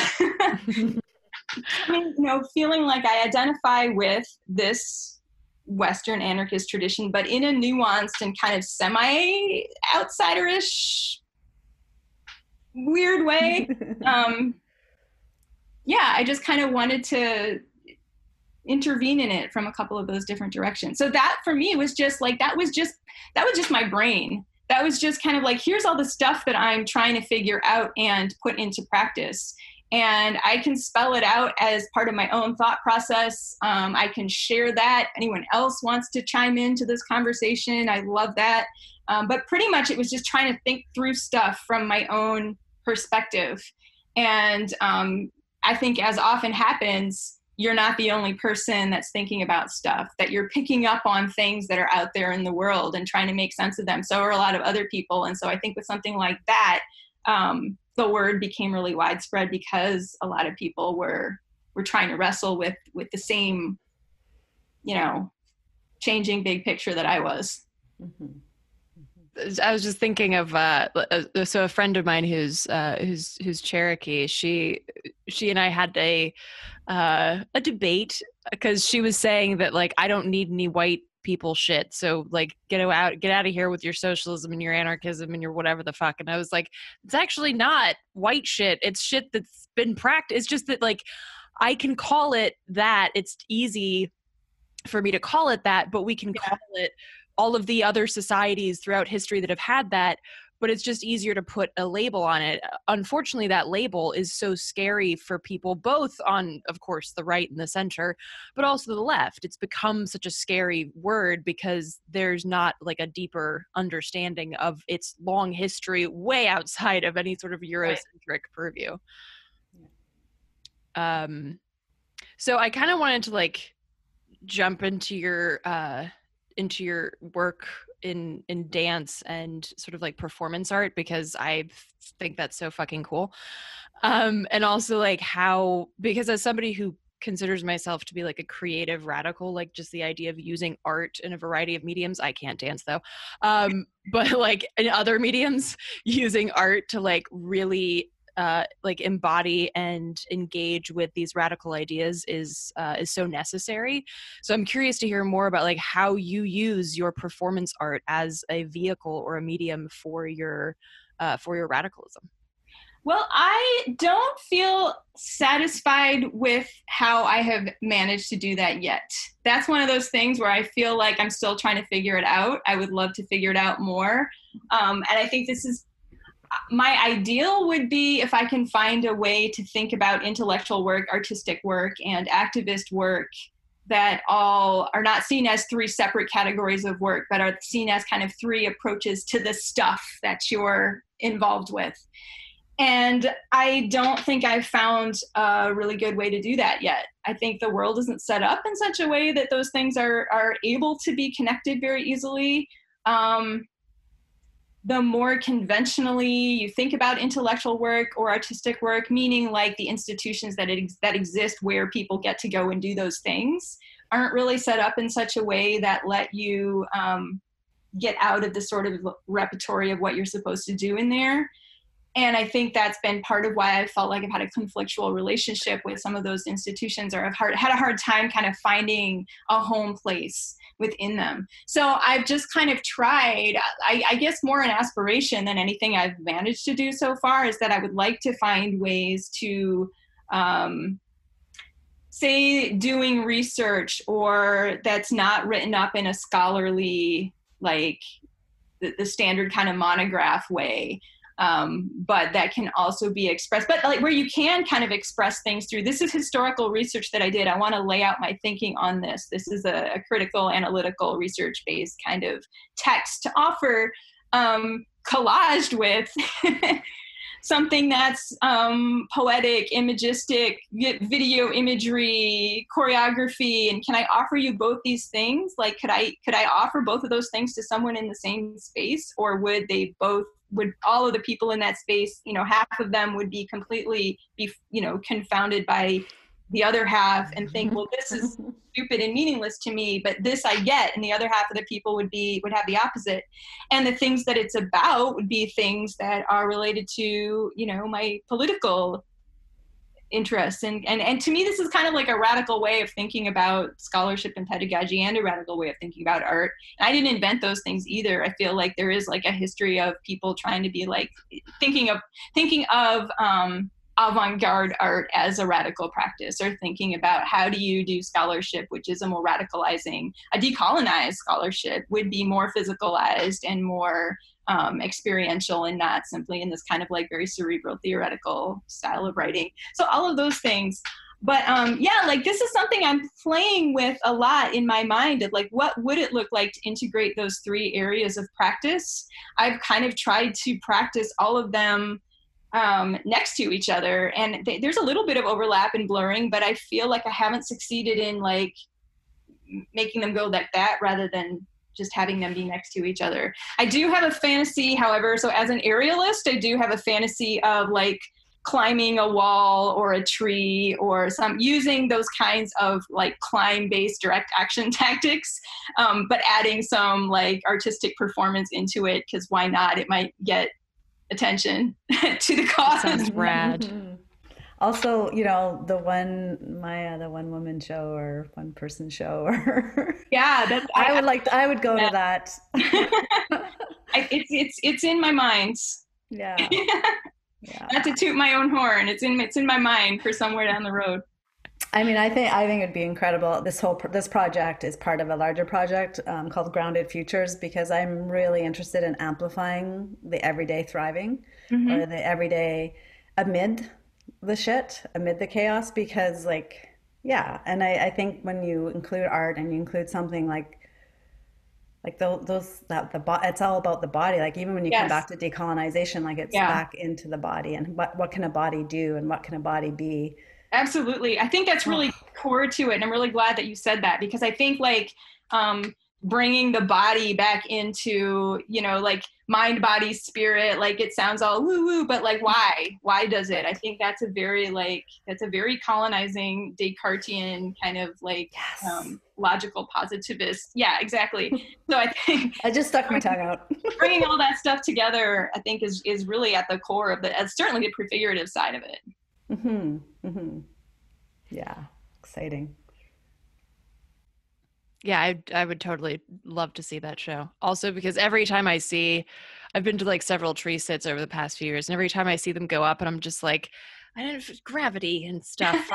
I mean, you know, feeling like I identify with this Western anarchist tradition, but in a nuanced and kind of semi-outsider-ish weird way. I just kind of wanted to intervene in it from a couple of those different directions. So that for me was just like, that was just my brain. That was just kind of like, here's all the stuff that I'm trying to figure out and put into practice. And I can spell it out as part of my own thought process. I can share that. Anyone else wants to chime into this conversation, I love that. But pretty much it was just trying to think through stuff from my own perspective. And I think, as often happens, you're not the only person that's thinking about stuff, that you're picking up on things that are out there in the world and trying to make sense of them. So are a lot of other people. And so I think with something like that, the word became really widespread because a lot of people were trying to wrestle with the same, you know, changing big picture that I was. Mm-hmm. I was just thinking of so a friend of mine who's Cherokee. She and I had a debate, because she was saying that, like, I don't need any white people shit, so like get out of here with your socialism and your anarchism and your whatever the fuck. And I was like, it's actually not white shit, it's shit that's been practiced. It's just that, like, I can call it that, it's easy for me to call it that, but we can call it all of the other societies throughout history that have had that, but it's just easier to put a label on it. Unfortunately, that label is so scary for people, both on, of course, the right and the center, but also the left. It's become such a scary word because there's not like a deeper understanding of its long history way outside of any sort of Eurocentric purview. So I kind of wanted to like jump into your work in dance and sort of like performance art, because I think that's so fucking cool. And also like how, because as somebody who considers myself to be like a creative radical, like just the idea of using art in a variety of mediums, I can't dance though, but like in other mediums, using art to like really like embody and engage with these radical ideas is so necessary. So I'm curious to hear more about like how you use your performance art as a vehicle or a medium for your radicalism. Well, I don't feel satisfied with how I have managed to do that yet. That's one of those things where I feel like I'm still trying to figure it out. I would love to figure it out more. And I think this is, my ideal would be if I can find a way to think about intellectual work, artistic work, and activist work that all are not seen as three separate categories of work, but are seen as kind of three approaches to the stuff that you're involved with. And I don't think I've found a really good way to do that yet. I think the world isn't set up in such a way that those things are able to be connected very easily. The more conventionally you think about intellectual work or artistic work, meaning like the institutions that exist where people get to go and do those things, aren't really set up in such a way that let you get out of the sort of repertory of what you're supposed to do in there. And I think that's been part of why I felt like I've had a conflictual relationship with some of those institutions, or I've had a hard time kind of finding a home place within them. So I've just kind of tried, I guess more an aspiration than anything I've managed to do so far, is that I would like to find ways to, say, doing research or that's not written up in a scholarly, like the standard kind of monograph way, but that can also be expressed, but like where you can kind of express things through. This is historical research that I did. I want to lay out my thinking on this. This is a critical, analytical, research-based kind of text to offer, collaged with something that's poetic, imagistic, video imagery, choreography. And can I offer you both these things? Like, could I offer both of those things to someone in the same space? Or would all of the people in that space, half of them would be completely confounded by the other half and think, well, this is stupid and meaningless to me, but this I get, and the other half of the people would have the opposite. And the things that it's about would be things that are related to, my political interests. And to me, this is kind of like a radical way of thinking about scholarship and pedagogy, and a radical way of thinking about art. And I didn't invent those things either. I feel like there is like a history of people trying to be like thinking of avant-garde art as a radical practice, or thinking about how do you do scholarship, which is a more radicalizing, a decolonized scholarship would be more physicalized and more experiential, and not simply in this kind of like very cerebral theoretical style of writing. So all of those things. But like this is something I'm playing with a lot in my mind, of like, what would it look like to integrate those three areas of practice? I've kind of tried to practice all of them next to each other, and there's a little bit of overlap and blurring, but I feel like I haven't succeeded in like making them go like that, rather than just having them be next to each other. I do have a fantasy, however, so as an aerialist, I do have a fantasy of like climbing a wall or a tree, or using those kinds of like climb-based direct action tactics, but adding some like artistic performance into it, because why not? It might get attention to the cause. Sounds rad. Also, the one woman show or one person show, or Yeah, I would go to that. It's in my mind. Yeah. Yeah. Not to toot my own horn. It's in my mind for somewhere down the road. I mean, I think it'd be incredible. This project is part of a larger project called Grounded Futures, because I'm really interested in amplifying the everyday thriving, or the everyday amid the shit, amid the chaos. Because and I think when you include art and you include something like it's all about the body. Like even when you come back to decolonization, like it's back into the body, and what can a body do, and what can a body be. Absolutely. I think that's really core to it. And I'm really glad that you said that, because I think like bringing the body back into, like mind, body, spirit, like it sounds all woo woo, but like why does it? I think that's a very colonizing Descartesian kind of like logical positivist. Yeah, exactly. So I think I just stuck my tongue out. Bringing all that stuff together, I think is really at the core of certainly the prefigurative side of it. Mm-hmm. Mm-hmm. Yeah, exciting. Yeah, I would totally love to see that show. Also, because every time I've been to like several tree sits over the past few years, and every time I see them go up, and I'm just like, gravity and stuff.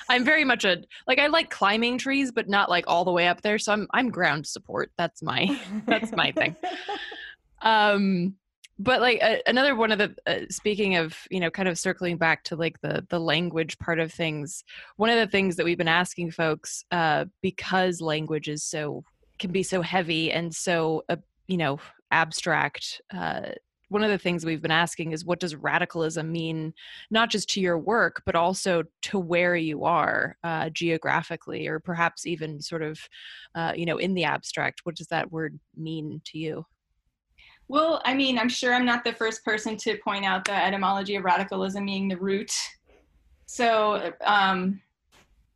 I'm very much I like climbing trees, but not like all the way up there. So I'm ground support. That's my thing. But like another one of the speaking of kind of circling back to like the language part of things, one of the things that we've been asking folks, because language can be so heavy and so abstract, one of the things we've been asking is, what does radicalism mean, not just to your work, but also to where you are geographically, or perhaps even sort of in the abstract? What does that word mean to you? Well, I mean, I'm sure I'm not the first person to point out the etymology of radicalism being the root. So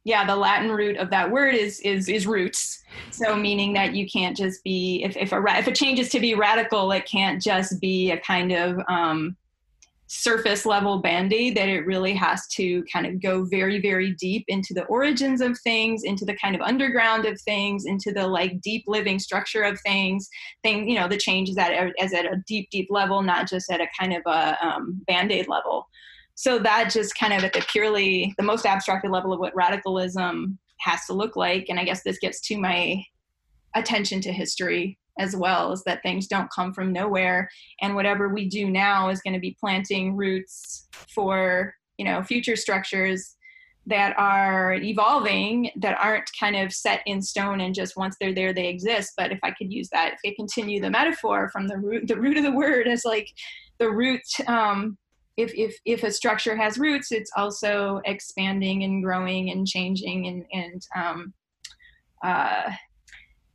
the Latin root of that word is roots. So meaning that you can't just be, if a change is to be radical, it can't just be a kind of surface level Band-Aid, that it really has to kind of go very, very deep into the origins of things, into the kind of underground of things, into the like deep living structure of things. The change is at a deep, deep level, not just at a kind of a Band-Aid level. So that just kind of at the most abstracted level of what radicalism has to look like. And I guess this gets to my attention to history as well, is that things don't come from nowhere. And whatever we do now is going to be planting roots for, future structures that are evolving, that aren't kind of set in stone and just once they're there, they exist. But if I could use that, if I continue the metaphor from the root of the word as like the root, if a structure has roots, it's also expanding and growing and changing. And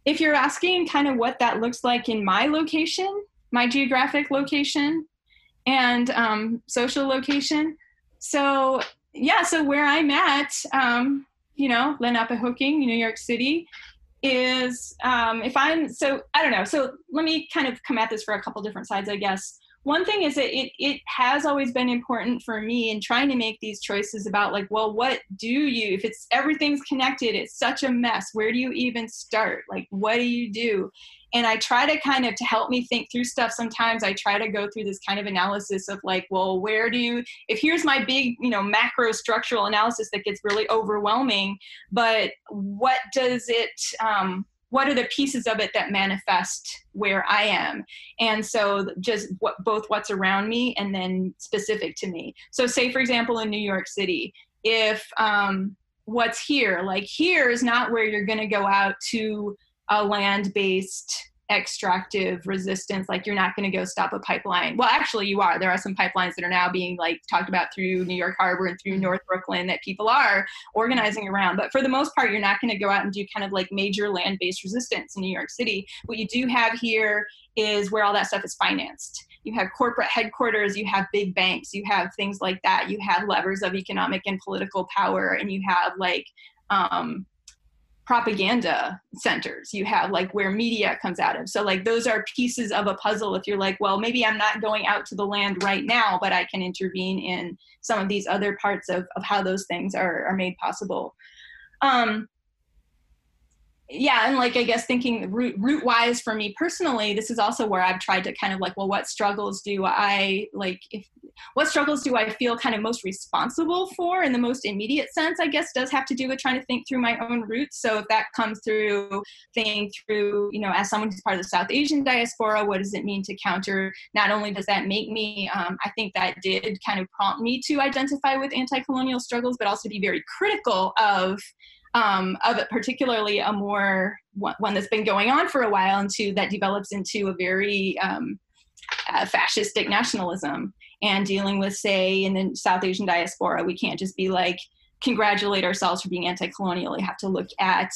if you're asking kind of what that looks like in my location, my geographic location and social location. So where I'm at, Lenapehoking, New York City, is I don't know. So let me kind of come at this for a couple different sides, I guess. One thing is that it has always been important for me in trying to make these choices about like, well, what do you, if everything's connected, it's such a mess. Where do you even start? Like, what do you do? And I try to kind of, to help me think through stuff, sometimes I try to go through this kind of analysis of like, well, if here's my big, macro structural analysis that gets really overwhelming, but what are the pieces of it that manifest where I am? And so just both what's around me and then specific to me. So say, for example, in New York City, if what's here, like here is not where you're going to go out to a land-based extractive resistance. Like you're not going to go stop a pipeline. Well, actually you are. There are some pipelines that are now being like talked about through New York Harbor and through North Brooklyn that people are organizing around. But for the most part, you're not going to go out and do kind of like major land-based resistance in New York City. What you do have here is where all that stuff is financed. You have corporate headquarters, you have big banks, you have things like that. You have levers of economic and political power, and you have like, propaganda centers, you have like where media comes out of. So like those are pieces of a puzzle. If you're like, well, maybe I'm not going out to the land right now, but I can intervene in some of these other parts of how those things are made possible. And like, I guess thinking root wise for me personally, this is also where I've tried to kind of like, well, what struggles do I feel kind of most responsible for in the most immediate sense, I guess, does have to do with trying to think through my own roots. So if that comes through thinking through, as someone who's part of the South Asian diaspora, what does it mean to counter? Not only does that make me, I think that did kind of prompt me to identify with anti-colonial struggles, but also be very critical of it, particularly a more one that's been going on for a while, that develops into a very fascistic nationalism. And dealing with, say, in the South Asian diaspora, we can't just be like, congratulate ourselves for being anti-colonial. You have to look at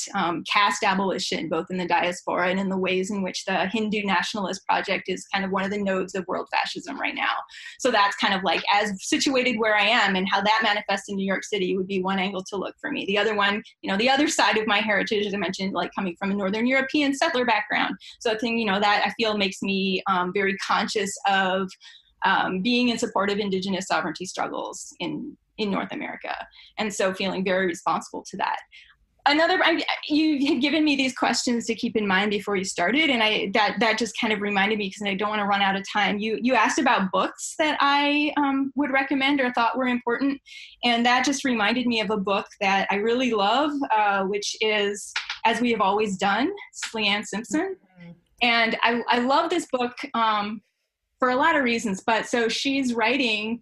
caste abolition, both in the diaspora and in the ways in which the Hindu nationalist project is kind of one of the nodes of world fascism right now. So that's kind of like, as situated where I am and how that manifests in New York City would be one angle to look for me. The other one, the other side of my heritage, as I mentioned, like coming from a Northern European settler background. So I think, that I feel makes me very conscious of being in support of indigenous sovereignty struggles in North America. And so feeling very responsible to that. You had given me these questions to keep in mind before you started, and that just kind of reminded me, because I don't want to run out of time. You asked about books that I would recommend or thought were important, and that just reminded me of a book that I really love, which is As We Have Always Done, Leanne Simpson. Mm-hmm. And I love this book for a lot of reasons, but so she's writing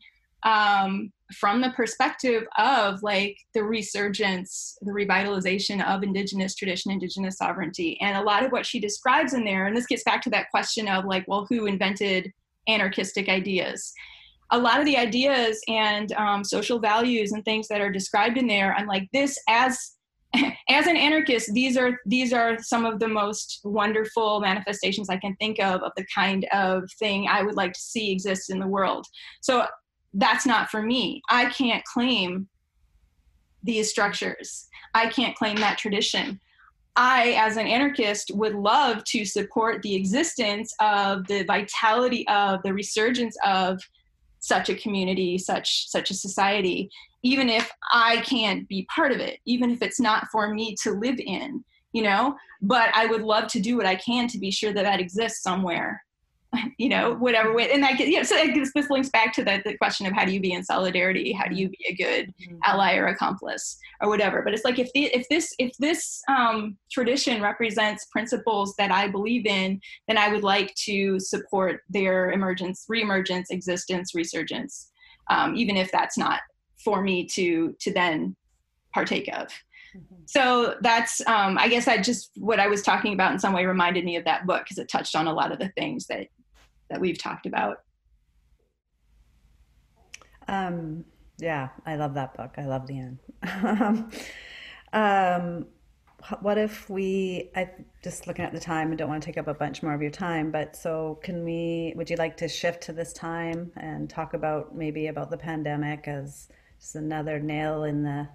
from the perspective of like the resurgence, the revitalization of indigenous tradition, indigenous sovereignty. And a lot of what she describes in there, and this gets back to that question of like, well, who invented anarchistic ideas? A lot of the ideas and social values and things that are described in there, I'm like, this as an anarchist, these are some of the most wonderful manifestations I can think of the kind of thing I would like to see exist in the world. So that's not for me. I can't claim these structures. I can't claim that tradition. I, as an anarchist, would love to support the existence of the vitality of the resurgence of such a community, such a society, even if I can't be part of it, even if it's not for me to live in, you know, but I would love to do what I can to be sure that that exists somewhere, you know, whatever way. And I get, you know, so I guess this links back to the question of how do you be in solidarity? How do you be a good ally or accomplice or whatever? But it's like, if this tradition represents principles that I believe in, then I would like to support their emergence, reemergence, existence, resurgence, even if that's not for me to then partake of. So that's, I guess what I was talking about in some way reminded me of that book, because it touched on a lot of the things that we've talked about. Yeah, I love that book. I love the end. What if I just looking at the time, and don't want to take up a bunch more of your time, but so would you like to shift to this time and talk about maybe about the pandemic as just another nail in the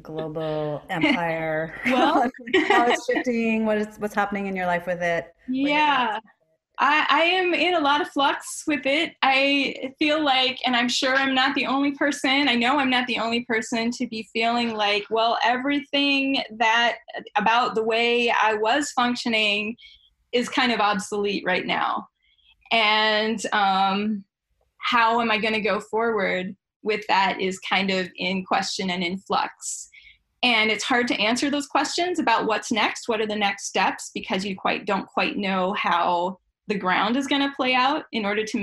global empire? Well, how it's shifting, what's happening in your life with it? Yeah. I am in a lot of flux with it. I feel like, and I'm sure I'm not the only person, I know I'm not the only person to be feeling like, well, everything that about the way I was functioning is kind of obsolete right now. And how am I going to go forward with that is kind of in question and in flux. And it's hard to answer those questions about what's next, what are the next steps, because you don't quite know how the ground is going to play out in order to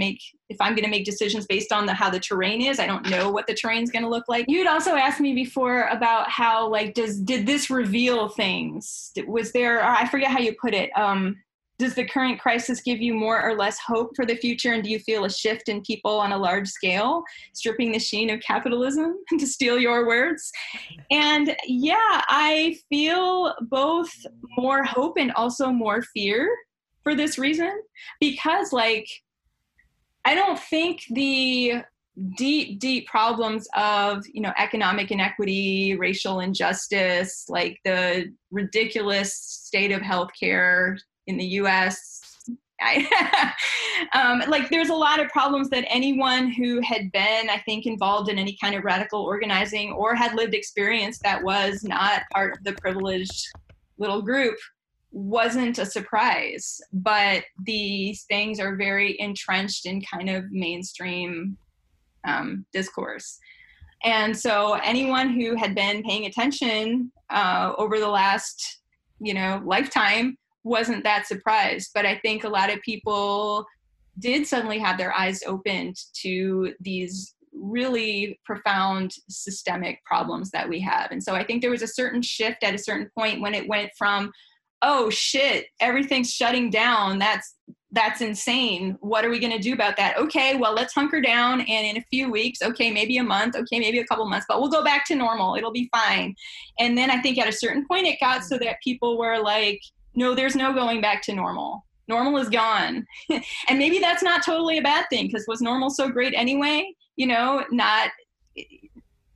if I'm going to make decisions based on how the terrain is. I don't know what the terrain is going to look like. You'd also asked me before about how, like, did this reveal things? Was there, I forget how you put it, does the current crisis give you more or less hope for the future? And do you feel a shift in people on a large scale, stripping the sheen of capitalism, to steal your words? And yeah, I feel both more hope and also more fear for this reason, because, like, I don't think the deep problems of, you know, economic inequity, racial injustice, like the ridiculous state of healthcare in the US. Like, there's a lot of problems that anyone who had been, I think, involved in any kind of radical organizing or had lived experience that was not part of the privileged little group wasn't a surprise. But these things are very entrenched in kind of mainstream discourse. And so anyone who had been paying attention over the last, you know, lifetime wasn't that surprised. But I think a lot of people did suddenly have their eyes opened to these really profound systemic problems that we have. And so I think there was a certain shift at a certain point when it went from, oh shit, everything's shutting down, that's insane, what are we going to do about that? Okay, well, let's hunker down, and in a few weeks, okay, maybe a month, okay, maybe a couple months, but we'll go back to normal, it'll be fine. And then I think at a certain point it got so that people were like, no, there's no going back to normal. Normal is gone. And maybe that's not totally a bad thing, because was normal so great anyway? You know, not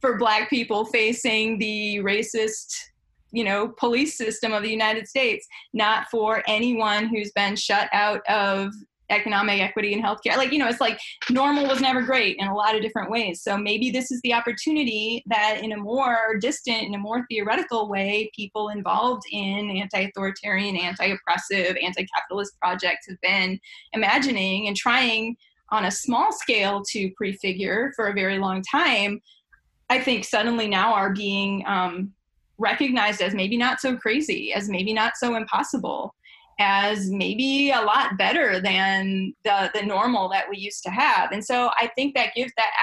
for Black people facing the racist, you know, police system of the United States, not for anyone who's been shut out of economic equity and healthcare. Like, you know, it's like normal was never great in a lot of different ways. So maybe this is the opportunity that in a more distant, in a more theoretical way, people involved in anti-authoritarian, anti-oppressive, anti-capitalist projects have been imagining and trying on a small scale to prefigure for a very long time, I think suddenly now are being recognized as maybe not so crazy, as maybe not so impossible, as maybe a lot better than the normal that we used to have. And so I think that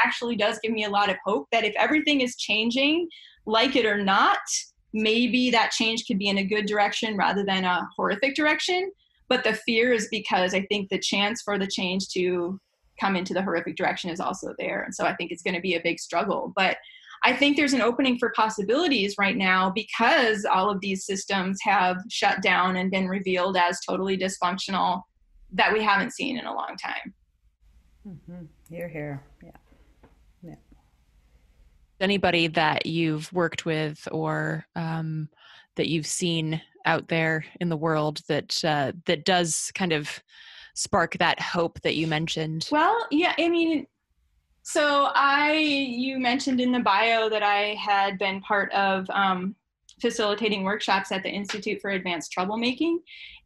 actually does give me a lot of hope that if everything is changing, like it or not, maybe that change could be in a good direction rather than a horrific direction. But the fear is because I think the chance for the change to come into the horrific direction is also there. And so I think it's going to be a big struggle. But I think there's an opening for possibilities right now because all of these systems have shut down and been revealed as totally dysfunctional that we haven't seen in a long time. Mm-hmm. You're here. Yeah. Yeah. anybody that you've worked with or that you've seen out there in the world that that does kind of spark that hope that you mentioned? Well, yeah, I mean, so you mentioned in the bio that I had been part of facilitating workshops at the Institute for Advanced Troublemaking.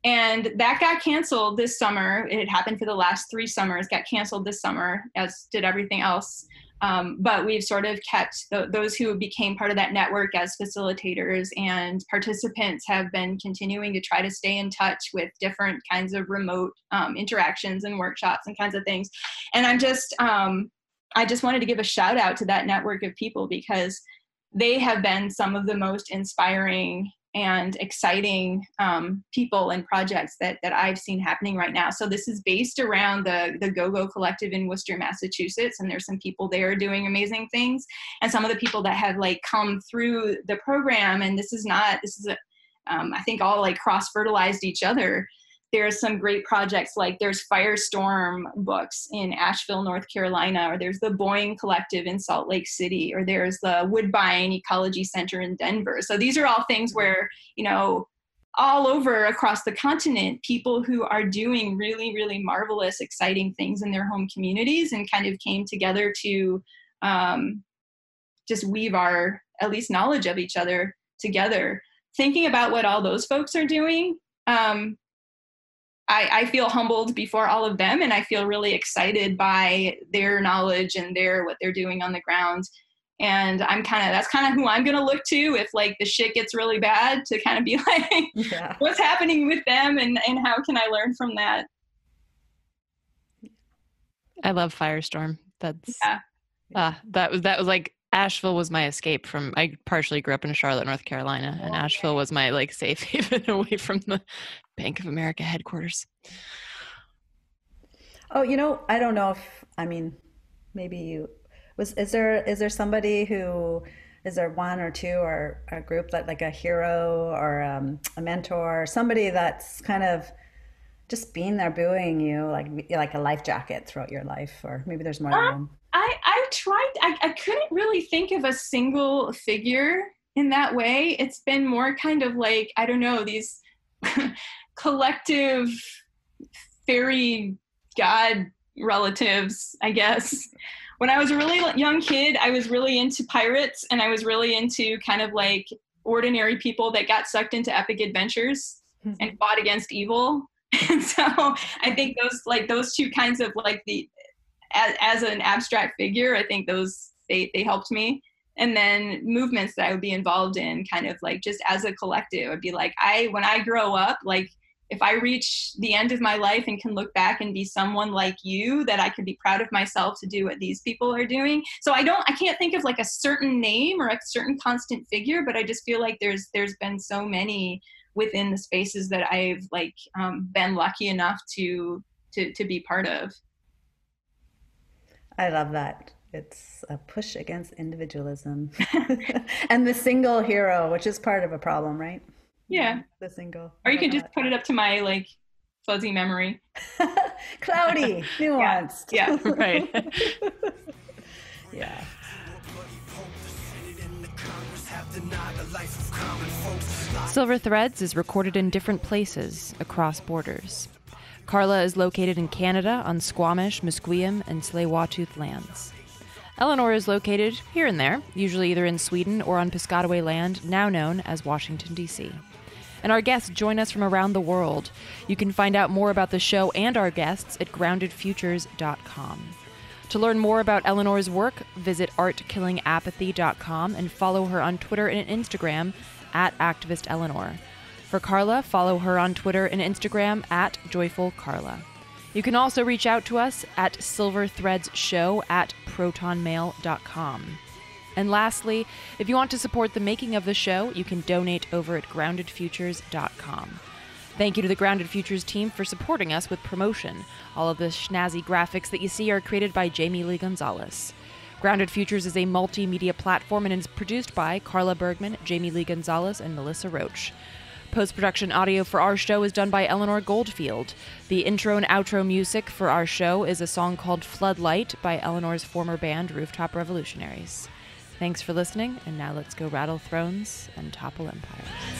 And that got canceled this summer. It had happened for the last 3 summers, got canceled this summer, as did everything else. But we've sort of kept those who became part of that network as facilitators and participants have been continuing to try to stay in touch with different kinds of remote interactions and workshops and kinds of things. And I just wanted to give a shout out to that network of people because they have been some of the most inspiring and exciting people and projects that I've seen happening right now. So this is based around the Go-Go Collective in Worcester, Massachusetts, and there's some people there doing amazing things. And some of the people that have like come through the program, and I think all like cross-fertilized each other. There's some great projects like there's Firestorm Books in Asheville, North Carolina, or there's the Boeing Collective in Salt Lake City, or there's the Woodbine Ecology Center in Denver. So these are all things where, all over across the continent, people who are doing really, really marvelous, exciting things in their home communities and kind of came together to just weave our, at least knowledge of each other together. Thinking about what all those folks are doing, I feel humbled before all of them, and I feel really excited by their knowledge and what they're doing on the ground. And that's kind of who I'm going to look to if like the shit gets really bad, to kind of be like, what's happening with them and how can I learn from that? I love Firestorm. That was like, Asheville was my escape from, I partially grew up in Charlotte, North Carolina, and Asheville was my like safe haven away from the Bank of America headquarters. Oh, I don't know maybe is there somebody is there one or two or a group that like a hero or a mentor, somebody that's kind of just being there buoying you like a life jacket throughout your life, or maybe there's more than one? I tried, I couldn't really think of a single figure in that way. It's been more kind of like, I don't know, these collective fairy god relatives, I guess. When I was a really young kid, I was really into pirates, and I was really into kind of like ordinary people that got sucked into epic adventures and fought against evil. And so I think those two kinds of like as an abstract figure, I think they helped me. And then movements that I would be involved in kind of like just as a collective, I'd be like, when I grow up, like if I reach the end of my life and can look back and be someone like you, that I could be proud of myself to do what these people are doing. So I can't think of like a certain name or a certain constant figure, but I just feel like there's been so many within the spaces that I've like been lucky enough to be part of. I love that. It's a push against individualism and the single hero, which is part of a problem, right? Yeah. The single. Or you can just put it up to my like fuzzy memory. Cloudy, nuanced. Yeah. Right. Yeah. Silver Threads is recorded in different places across borders. Carla is located in Canada on Squamish, Musqueam, and Tsleil-Waututh lands. Eleanor is located here and there, usually either in Sweden or on Piscataway land, now known as Washington, D.C. And our guests join us from around the world. You can find out more about the show and our guests at groundedfutures.com. To learn more about Eleanor's work, visit artkillingapathy.com and follow her on Twitter and Instagram at activisteleanor. For Carla, follow her on Twitter and Instagram at joyfulcarla. You can also reach out to us at silverthreadsshow@protonmail.com. And lastly, if you want to support the making of the show, you can donate over at groundedfutures.com. Thank you to the Grounded Futures team for supporting us with promotion. All of the snazzy graphics that you see are created by Jamie Lee Gonzalez. Grounded Futures is a multimedia platform and is produced by Carla Bergman, Jamie Lee Gonzalez, and Melissa Roach. Post-production audio for our show is done by Eleanor Goldfield. The intro and outro music for our show is a song called Floodlight by Eleanor's former band, Rooftop Revolutionaries. Thanks for listening, and now let's go rattle thrones and topple empires.